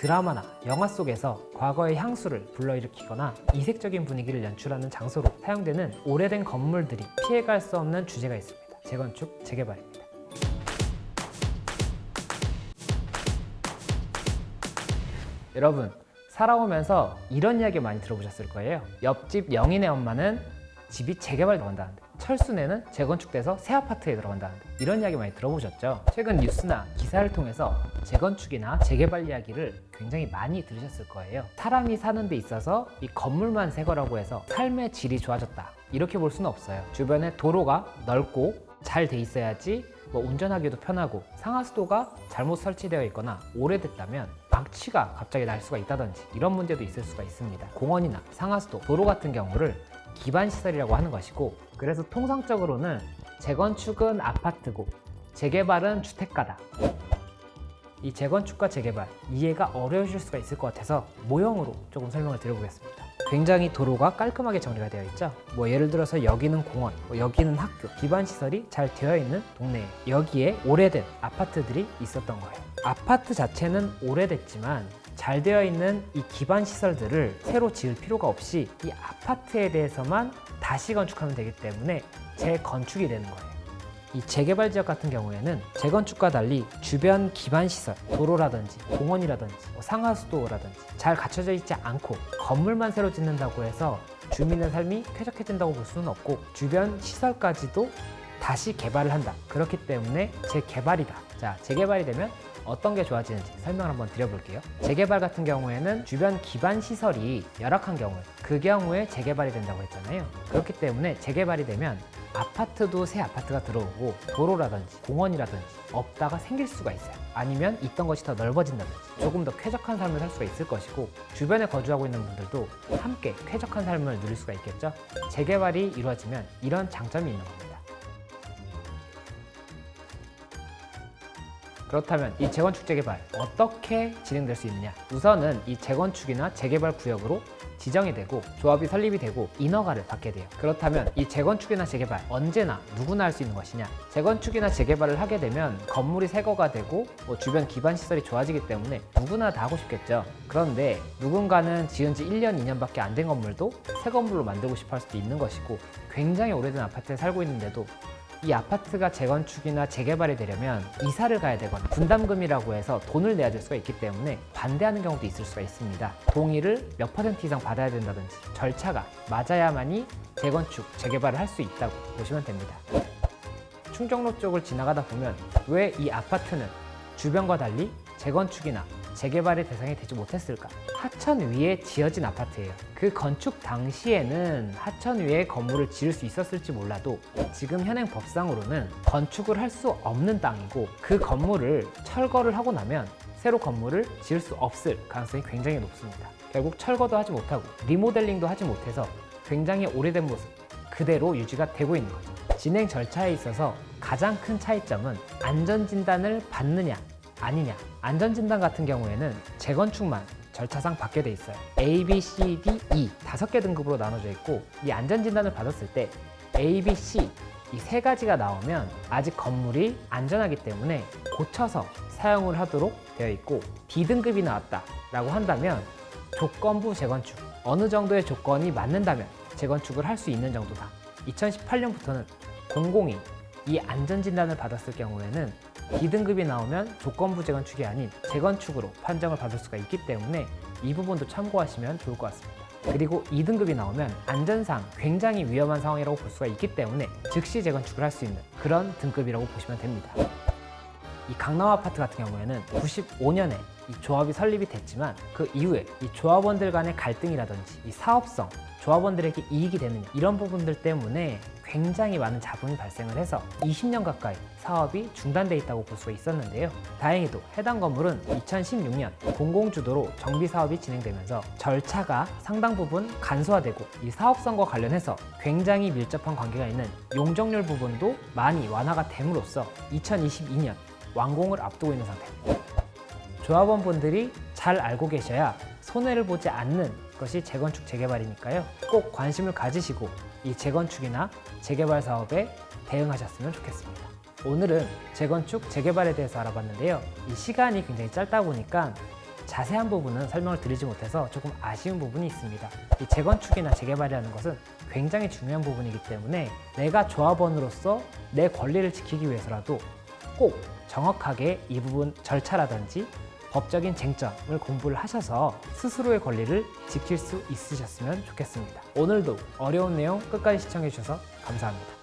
드라마나 영화 속에서 과거의 향수를 불러일으키거나 이색적인 분위기를 연출하는 장소로 사용되는 오래된 건물들이 피해갈 수 없는 주제가 있습니다. 재건축, 재개발입니다. 여러분, 살아오면서 이런 이야기 많이 들어보셨을 거예요. 옆집 영인의 엄마는 집이 재개발 들어간다는데, 철수네는 재건축돼서 새 아파트에 들어간다는데, 이런 이야기 많이 들어보셨죠? 최근 뉴스나 기사를 통해서 재건축이나 재개발 이야기를 굉장히 많이 들으셨을 거예요. 사람이 사는 데 있어서 이 건물만 새 거라고 해서 삶의 질이 좋아졌다, 이렇게 볼 수는 없어요. 주변에 도로가 넓고 잘 돼 있어야지 운전하기도 편하고, 상하수도가 잘못 설치되어 있거나 오래됐다면 악취가 갑자기 날 수가 있다든지 이런 문제도 있을 수가 있습니다. 공원이나 상하수도, 도로 같은 경우를 기반시설이라고 하는 것이고, 그래서 통상적으로는 재건축은 아파트고 재개발은 주택가다. 이 재건축과 재개발, 이해가 어려우실 수가 있을 것 같아서 모형으로 조금 설명을 드려보겠습니다. 굉장히 도로가 깔끔하게 정리가 되어 있죠. 예를 들어서 여기는 공원, 여기는 학교, 기반시설이 잘 되어 있는 동네에 여기에 오래된 아파트들이 있었던 거예요. 아파트 자체는 오래됐지만 잘 되어 있는 이 기반시설들을 새로 지을 필요가 없이 이 아파트에 대해서만 다시 건축하면 되기 때문에 재건축이 되는 거예요. 이 재개발 지역 같은 경우에는 재건축과 달리 주변 기반시설, 도로라든지 공원이라든지 상하수도라든지 잘 갖춰져 있지 않고 건물만 새로 짓는다고 해서 주민의 삶이 쾌적해진다고 볼 수는 없고, 주변 시설까지도 다시 개발을 한다. 그렇기 때문에 재개발이다. 자, 재개발이 되면 어떤 게 좋아지는지 설명을 한번 드려볼게요. 재개발 같은 경우에는 주변 기반 시설이 열악한 그 경우에 재개발이 된다고 했잖아요. 그렇기 때문에 재개발이 되면 아파트도 새 아파트가 들어오고, 도로라든지 공원이라든지 없다가 생길 수가 있어요. 아니면 있던 것이 더 넓어진다든지 조금 더 쾌적한 삶을 살 수가 있을 것이고, 주변에 거주하고 있는 분들도 함께 쾌적한 삶을 누릴 수가 있겠죠. 재개발이 이루어지면 이런 장점이 있는 겁니다. 그렇다면 이 재건축 재개발 어떻게 진행될 수 있느냐? 우선은 이 재건축이나 재개발 구역으로 지정이 되고 조합이 설립이 되고 인허가를 받게 돼요. 그렇다면 이 재건축이나 재개발 언제나 누구나 할 수 있는 것이냐? 재건축이나 재개발을 하게 되면 건물이 새거가 되고 주변 기반 시설이 좋아지기 때문에 누구나 다 하고 싶겠죠. 그런데 누군가는 지은 지 1년, 2년밖에 안 된 건물도 새 건물로 만들고 싶어 할 수도 있는 것이고, 굉장히 오래된 아파트에 살고 있는데도 이 아파트가 재건축이나 재개발이 되려면 이사를 가야 되거나 분담금이라고 해서 돈을 내야 될 수가 있기 때문에 반대하는 경우도 있을 수가 있습니다. 동의를 몇 % 이상 받아야 된다든지 절차가 맞아야만이 재건축, 재개발을 할 수 있다고 보시면 됩니다. 충정로 쪽을 지나가다 보면 왜 이 아파트는 주변과 달리 재건축이나 재개발의 대상이 되지 못했을까? 하천 위에 지어진 아파트예요. 그 건축 당시에는 하천 위에 건물을 지을 수 있었을지 몰라도 지금 현행 법상으로는 건축을 할 수 없는 땅이고, 그 건물을 철거를 하고 나면 새로 건물을 지을 수 없을 가능성이 굉장히 높습니다. 결국 철거도 하지 못하고 리모델링도 하지 못해서 굉장히 오래된 모습 그대로 유지가 되고 있는 거죠. 진행 절차에 있어서 가장 큰 차이점은 안전진단을 받느냐 아니냐. 안전진단 같은 경우에는 재건축만 절차상 받게 돼 있어요. A, B, C, D, E 5개 등급으로 나눠져 있고, 이 안전진단을 받았을 때 A, B, C 이 3가지가 나오면 아직 건물이 안전하기 때문에 고쳐서 사용을 하도록 되어 있고, D 등급이 나왔다 라고 한다면 조건부 재건축, 어느 정도의 조건이 맞는다면 재건축을 할 수 있는 정도다. 2018년부터는 공공이 이 안전진단을 받았을 경우에는 D등급이 나오면 조건부 재건축이 아닌 재건축으로 판정을 받을 수가 있기 때문에 이 부분도 참고하시면 좋을 것 같습니다. 그리고 2등급이 나오면 안전상 굉장히 위험한 상황이라고 볼 수가 있기 때문에 즉시 재건축을 할 수 있는 그런 등급이라고 보시면 됩니다. 이 강남 아파트 같은 경우에는 95년에 이 조합이 설립이 됐지만 그 이후에 이 조합원들 간의 갈등이라든지 이 사업성, 조합원들에게 이익이 되느냐 이런 부분들 때문에 굉장히 많은 자본이 발생을 해서 20년 가까이 사업이 중단돼 있다고 볼 수가 있었는데요. 다행히도 해당 건물은 2016년 공공주도로 정비 사업이 진행되면서 절차가 상당 부분 간소화되고 이 사업성과 관련해서 굉장히 밀접한 관계가 있는 용적률 부분도 많이 완화가 됨으로써 2022년 완공을 앞두고 있는 상태입니다. 조합원분들이 잘 알고 계셔야 손해를 보지 않는 것이 재건축 재개발이니까요. 꼭 관심을 가지시고 이 재건축이나 재개발 사업에 대응하셨으면 좋겠습니다. 오늘은 재건축 재개발에 대해서 알아봤는데요. 이 시간이 굉장히 짧다 보니까 자세한 부분은 설명을 드리지 못해서 조금 아쉬운 부분이 있습니다. 이 재건축이나 재개발이라는 것은 굉장히 중요한 부분이기 때문에 내가 조합원으로서 내 권리를 지키기 위해서라도 꼭 정확하게 이 부분 절차라든지 법적인 쟁점을 공부를 하셔서 스스로의 권리를 지킬 수 있으셨으면 좋겠습니다. 오늘도 어려운 내용 끝까지 시청해 주셔서 감사합니다.